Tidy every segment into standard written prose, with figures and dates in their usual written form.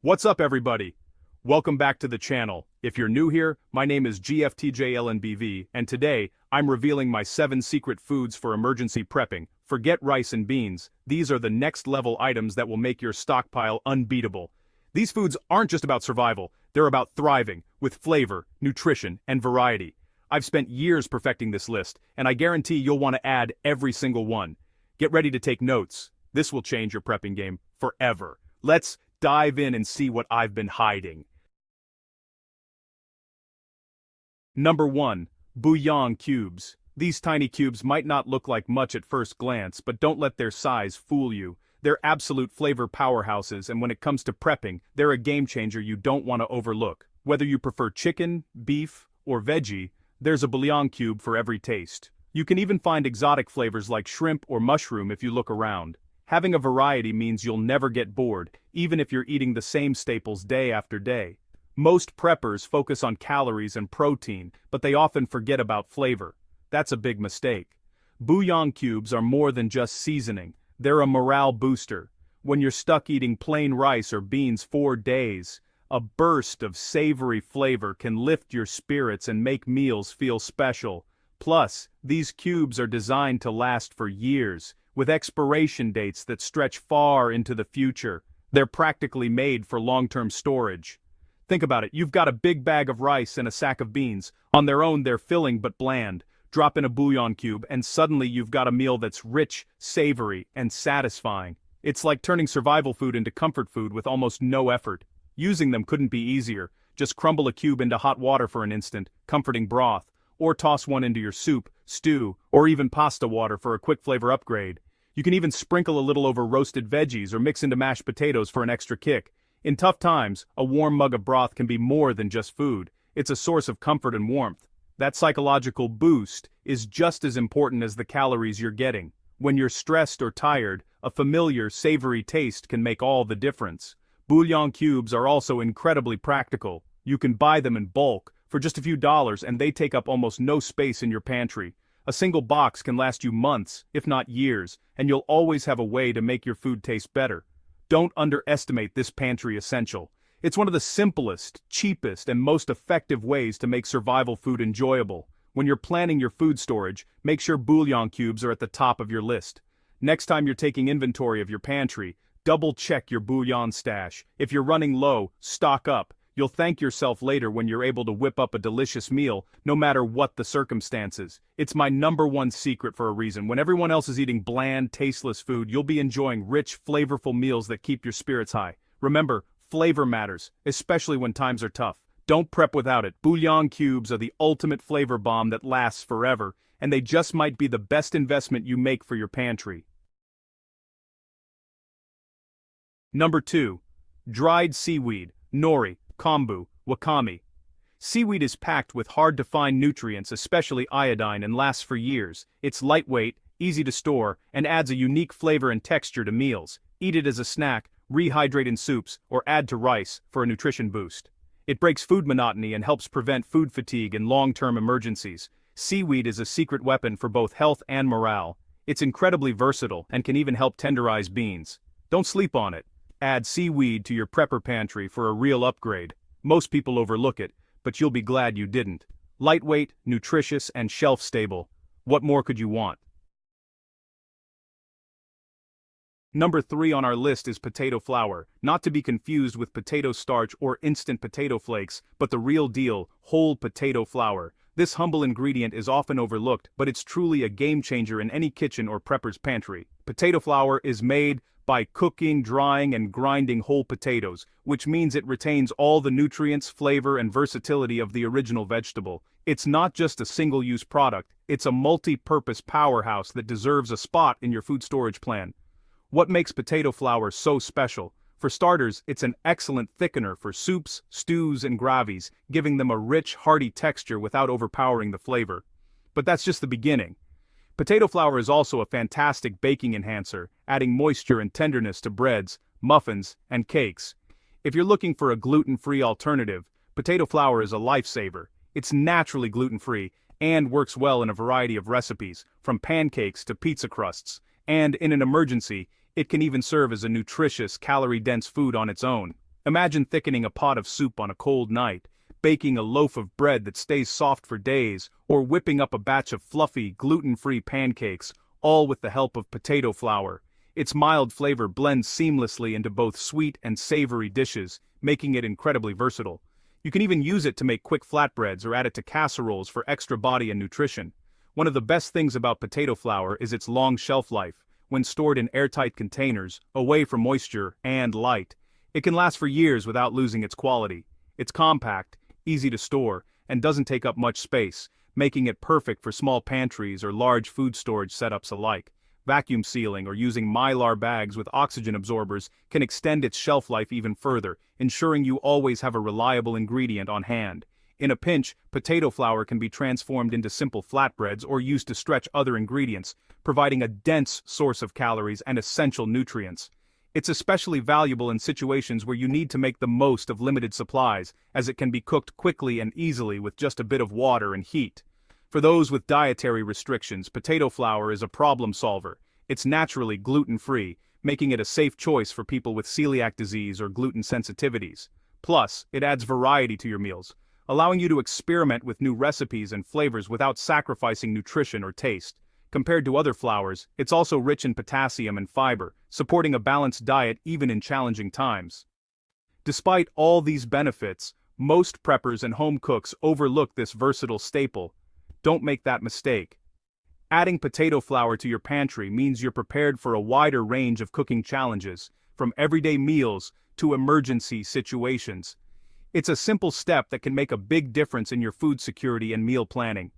What's up, everybody? Welcome back to the channel. If you're new here, my name is GFTJLNBV, and today, I'm revealing my 7 secret foods for emergency prepping. Forget rice and beans, these are the next level items that will make your stockpile unbeatable. These foods aren't just about survival, they're about thriving, with flavor, nutrition, and variety. I've spent years perfecting this list, and I guarantee you'll want to add every single one. Get ready to take notes. This will change your prepping game forever. Let's dive in and see what I've been hiding. Number 1. Bouillon cubes. These tiny cubes might not look like much at first glance, but don't let their size fool you. They're absolute flavor powerhouses, and when it comes to prepping, they're a game changer you don't want to overlook. Whether you prefer chicken, beef, or veggie, there's a bouillon cube for every taste. You can even find exotic flavors like shrimp or mushroom if you look around. Having a variety means you'll never get bored, even if you're eating the same staples day after day. Most preppers focus on calories and protein, but they often forget about flavor. That's a big mistake. Bouillon cubes are more than just seasoning. They're a morale booster. When you're stuck eating plain rice or beans for days, a burst of savory flavor can lift your spirits and make meals feel special. Plus, these cubes are designed to last for years, with expiration dates that stretch far into the future. They're practically made for long-term storage. Think about it, you've got a big bag of rice and a sack of beans. On their own, they're filling but bland. Drop in a bouillon cube, and suddenly you've got a meal that's rich, savory, and satisfying. It's like turning survival food into comfort food with almost no effort. Using them couldn't be easier. Just crumble a cube into hot water for an instant, comforting broth, or toss one into your soup, stew, or even pasta water for a quick flavor upgrade. You can even sprinkle a little over roasted veggies or mix into mashed potatoes for an extra kick. In tough times, a warm mug of broth can be more than just food. It's a source of comfort and warmth. That psychological boost is just as important as the calories you're getting. When you're stressed or tired, a familiar, savory taste can make all the difference. Bouillon cubes are also incredibly practical. You can buy them in bulk for just a few dollars, and they take up almost no space in your pantry. A single box can last you months, if not years, and you'll always have a way to make your food taste better. Don't underestimate this pantry essential. It's one of the simplest, cheapest, and most effective ways to make survival food enjoyable. When you're planning your food storage, make sure bouillon cubes are at the top of your list. Next time you're taking inventory of your pantry, double-check your bouillon stash. If you're running low, stock up. You'll thank yourself later when you're able to whip up a delicious meal, no matter what the circumstances. It's my #1 secret for a reason. When everyone else is eating bland, tasteless food, you'll be enjoying rich, flavorful meals that keep your spirits high. Remember, flavor matters, especially when times are tough. Don't prep without it. Bouillon cubes are the ultimate flavor bomb that lasts forever, and they just might be the best investment you make for your pantry. Number 2. Dried seaweed, nori, kombu, wakame. Seaweed is packed with hard-to-find nutrients, especially iodine, and lasts for years. It's lightweight, easy to store, and adds a unique flavor and texture to meals. Eat it as a snack, rehydrate in soups, or add to rice for a nutrition boost. It breaks food monotony and helps prevent food fatigue in long-term emergencies. Seaweed is a secret weapon for both health and morale. It's incredibly versatile and can even help tenderize beans. Don't sleep on it. Add seaweed to your prepper pantry for a real upgrade. Most people overlook it, but you'll be glad you didn't. Lightweight, nutritious, and shelf-stable. What more could you want? Number 3 on our list is potato flour, not to be confused with potato starch or instant potato flakes, but the real deal, whole potato flour. This humble ingredient is often overlooked, but it's truly a game changer in any kitchen or prepper's pantry. Potato flour is made by cooking, drying, and grinding whole potatoes, which means it retains all the nutrients, flavor, and versatility of the original vegetable. It's not just a single-use product, it's a multi-purpose powerhouse that deserves a spot in your food storage plan. What makes potato flour so special? For starters, it's an excellent thickener for soups, stews, and gravies, giving them a rich, hearty texture without overpowering the flavor. But that's just the beginning. Potato flour is also a fantastic baking enhancer, adding moisture and tenderness to breads, muffins, and cakes. If you're looking for a gluten-free alternative, potato flour is a lifesaver. It's naturally gluten-free and works well in a variety of recipes, from pancakes to pizza crusts. And in an emergency, it can even serve as a nutritious, calorie-dense food on its own. Imagine thickening a pot of soup on a cold night, baking a loaf of bread that stays soft for days, or whipping up a batch of fluffy, gluten-free pancakes, all with the help of potato flour. Its mild flavor blends seamlessly into both sweet and savory dishes, making it incredibly versatile. You can even use it to make quick flatbreads or add it to casseroles for extra body and nutrition. One of the best things about potato flour is its long shelf life. When stored in airtight containers, away from moisture and light, it can last for years without losing its quality. It's compact, easy to store, and doesn't take up much space, making it perfect for small pantries or large food storage setups alike. Vacuum sealing or using mylar bags with oxygen absorbers can extend its shelf life even further, ensuring you always have a reliable ingredient on hand. In a pinch, potato flour can be transformed into simple flatbreads or used to stretch other ingredients, providing a dense source of calories and essential nutrients. It's especially valuable in situations where you need to make the most of limited supplies, as it can be cooked quickly and easily with just a bit of water and heat. For those with dietary restrictions, potato flour is a problem solver. It's naturally gluten-free, making it a safe choice for people with celiac disease or gluten sensitivities. Plus, it adds variety to your meals, allowing you to experiment with new recipes and flavors without sacrificing nutrition or taste. Compared to other flours, it's also rich in potassium and fiber, supporting a balanced diet even in challenging times. Despite all these benefits, most preppers and home cooks overlook this versatile staple. Don't make that mistake. Adding potato flour to your pantry means you're prepared for a wider range of cooking challenges, from everyday meals to emergency situations. It's a simple step that can make a big difference in your food security and meal planning.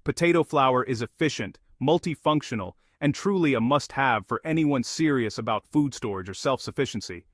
Potato flour is efficient, multifunctional, and truly a must-have for anyone serious about food storage or self-sufficiency.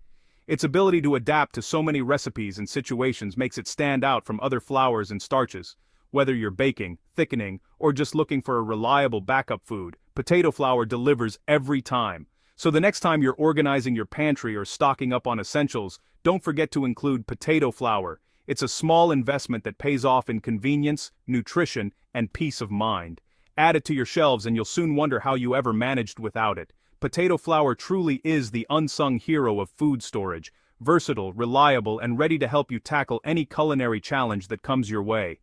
Its ability to adapt to so many recipes and situations makes it stand out from other flours and starches. Whether you're baking, thickening, or just looking for a reliable backup food, potato flour delivers every time. So the next time you're organizing your pantry or stocking up on essentials, don't forget to include potato flour. It's a small investment that pays off in convenience, nutrition, and peace of mind. Add it to your shelves and you'll soon wonder how you ever managed without it. Potato flour truly is the unsung hero of food storage, versatile, reliable, and ready to help you tackle any culinary challenge that comes your way.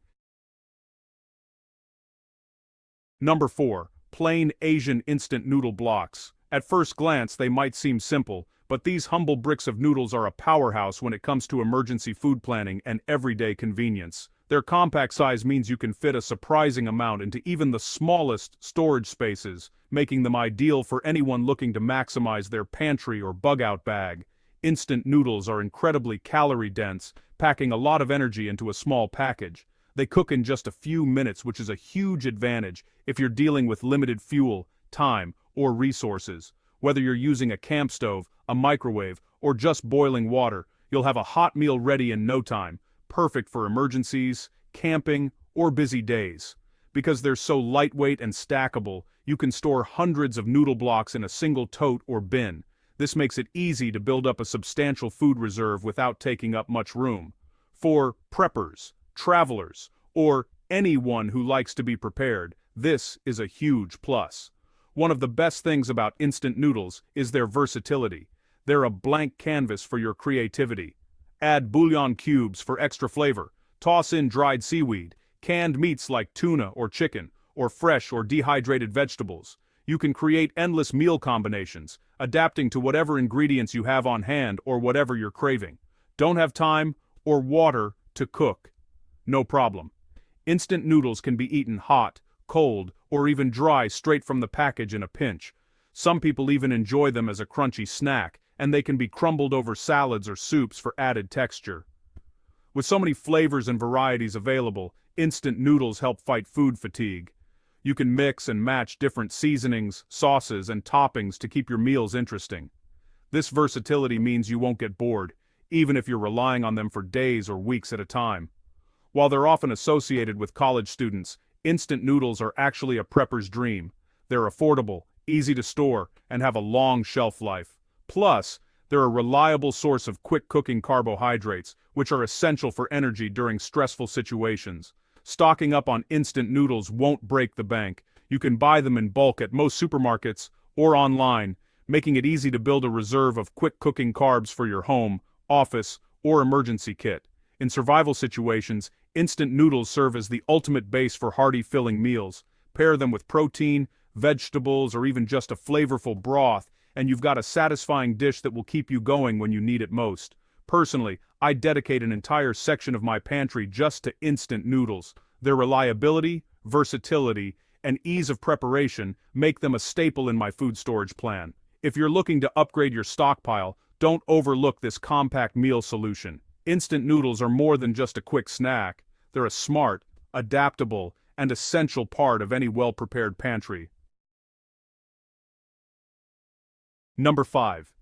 Number 4. Plain Asian instant noodle blocks. At first glance, they might seem simple, but these humble bricks of noodles are a powerhouse when it comes to emergency food planning and everyday convenience. Their compact size means you can fit a surprising amount into even the smallest storage spaces, making them ideal for anyone looking to maximize their pantry or bug-out bag. Instant noodles are incredibly calorie-dense, packing a lot of energy into a small package. They cook in just a few minutes, which is a huge advantage if you're dealing with limited fuel, time, or resources. Whether you're using a camp stove, a microwave, or just boiling water, you'll have a hot meal ready in no time, perfect for emergencies, camping, or busy days. Because they're so lightweight and stackable, you can store hundreds of noodle blocks in a single tote or bin. This makes it easy to build up a substantial food reserve without taking up much room. For preppers, travelers, or anyone who likes to be prepared, this is a huge plus. One of the best things about instant noodles is their versatility. They're a blank canvas for your creativity. Add bouillon cubes for extra flavor, toss in dried seaweed, canned meats like tuna or chicken, or fresh or dehydrated vegetables. You can create endless meal combinations, adapting to whatever ingredients you have on hand or whatever you're craving. Don't have time or water to cook? No problem. Instant noodles can be eaten hot, cold, or even dry straight from the package in a pinch. Some people even enjoy them as a crunchy snack, and they can be crumbled over salads or soups for added texture. With so many flavors and varieties available, instant noodles help fight food fatigue. You can mix and match different seasonings, sauces, and toppings to keep your meals interesting. This versatility means you won't get bored, even if you're relying on them for days or weeks at a time. While they're often associated with college students, instant noodles are actually a prepper's dream. They're affordable, easy to store, and have a long shelf life. Plus, they're a reliable source of quick-cooking carbohydrates, which are essential for energy during stressful situations. Stocking up on instant noodles won't break the bank. You can buy them in bulk at most supermarkets or online, making it easy to build a reserve of quick-cooking carbs for your home, office, or emergency kit. In survival situations, instant noodles serve as the ultimate base for hearty filling meals. Pair them with protein, vegetables, or even just a flavorful broth, and you've got a satisfying dish that will keep you going when you need it most. Personally, I dedicate an entire section of my pantry just to instant noodles. Their reliability, versatility, and ease of preparation make them a staple in my food storage plan. If you're looking to upgrade your stockpile, don't overlook this compact meal solution. Instant noodles are more than just a quick snack. They're a smart, adaptable, and essential part of any well-prepared pantry. Number 5.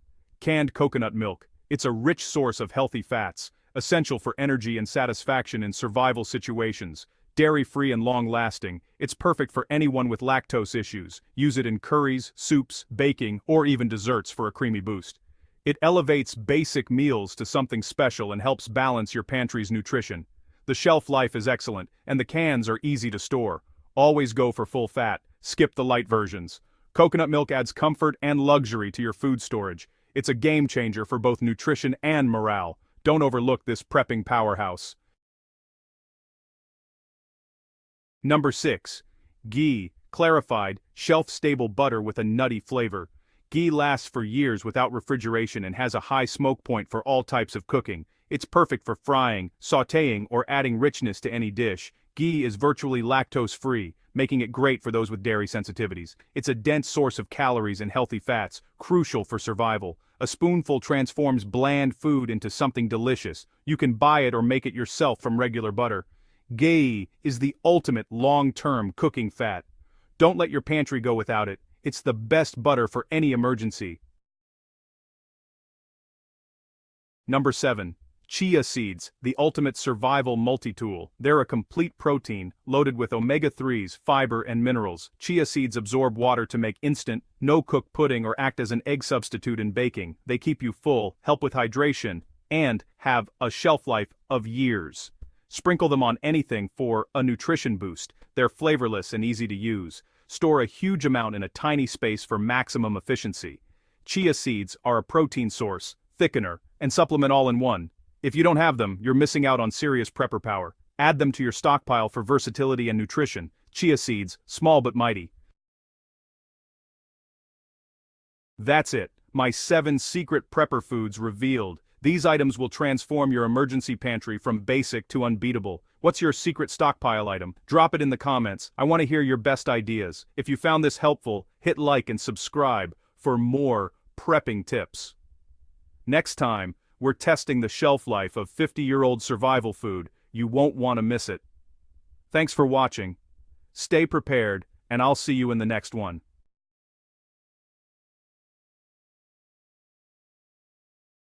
Canned coconut milk. It's a rich source of healthy fats, essential for energy and satisfaction in survival situations. Dairy-free and long-lasting, it's perfect for anyone with lactose issues. Use it in curries, soups, baking, or even desserts for a creamy boost. It elevates basic meals to something special and helps balance your pantry's nutrition. The shelf life is excellent, and the cans are easy to store. Always go for full fat, skip the light versions. Coconut milk adds comfort and luxury to your food storage. It's a game changer for both nutrition and morale. Don't overlook this prepping powerhouse. Number 6. Ghee, clarified, shelf-stable butter with a nutty flavor. Ghee lasts for years without refrigeration and has a high smoke point for all types of cooking. It's perfect for frying, sautéing, or adding richness to any dish. Ghee is virtually lactose-free, making it great for those with dairy sensitivities. It's a dense source of calories and healthy fats, crucial for survival. A spoonful transforms bland food into something delicious. You can buy it or make it yourself from regular butter. Ghee is the ultimate long-term cooking fat. Don't let your pantry go without it. It's the best butter for any emergency. Number 7. Chia seeds, the ultimate survival multitool. They're a complete protein, loaded with omega-3s, fiber, and minerals. Chia seeds absorb water to make instant, no-cook pudding or act as an egg substitute in baking. They keep you full, help with hydration, and have a shelf life of years. Sprinkle them on anything for a nutrition boost. They're flavorless and easy to use. Store a huge amount in a tiny space for maximum efficiency. Chia seeds are a protein source, thickener, and supplement all in one. If you don't have them, you're missing out on serious prepper power. Add them to your stockpile for versatility and nutrition. Chia seeds, small but mighty. That's it. My 7 secret prepper foods revealed. These items will transform your emergency pantry from basic to unbeatable. What's your secret stockpile item? Drop it in the comments. I want to hear your best ideas. If you found this helpful, hit like and subscribe for more prepping tips. Next time, we're testing the shelf life of 50-year-old survival food. You won't want to miss it. Thanks for watching. Stay prepared, and I'll see you in the next one.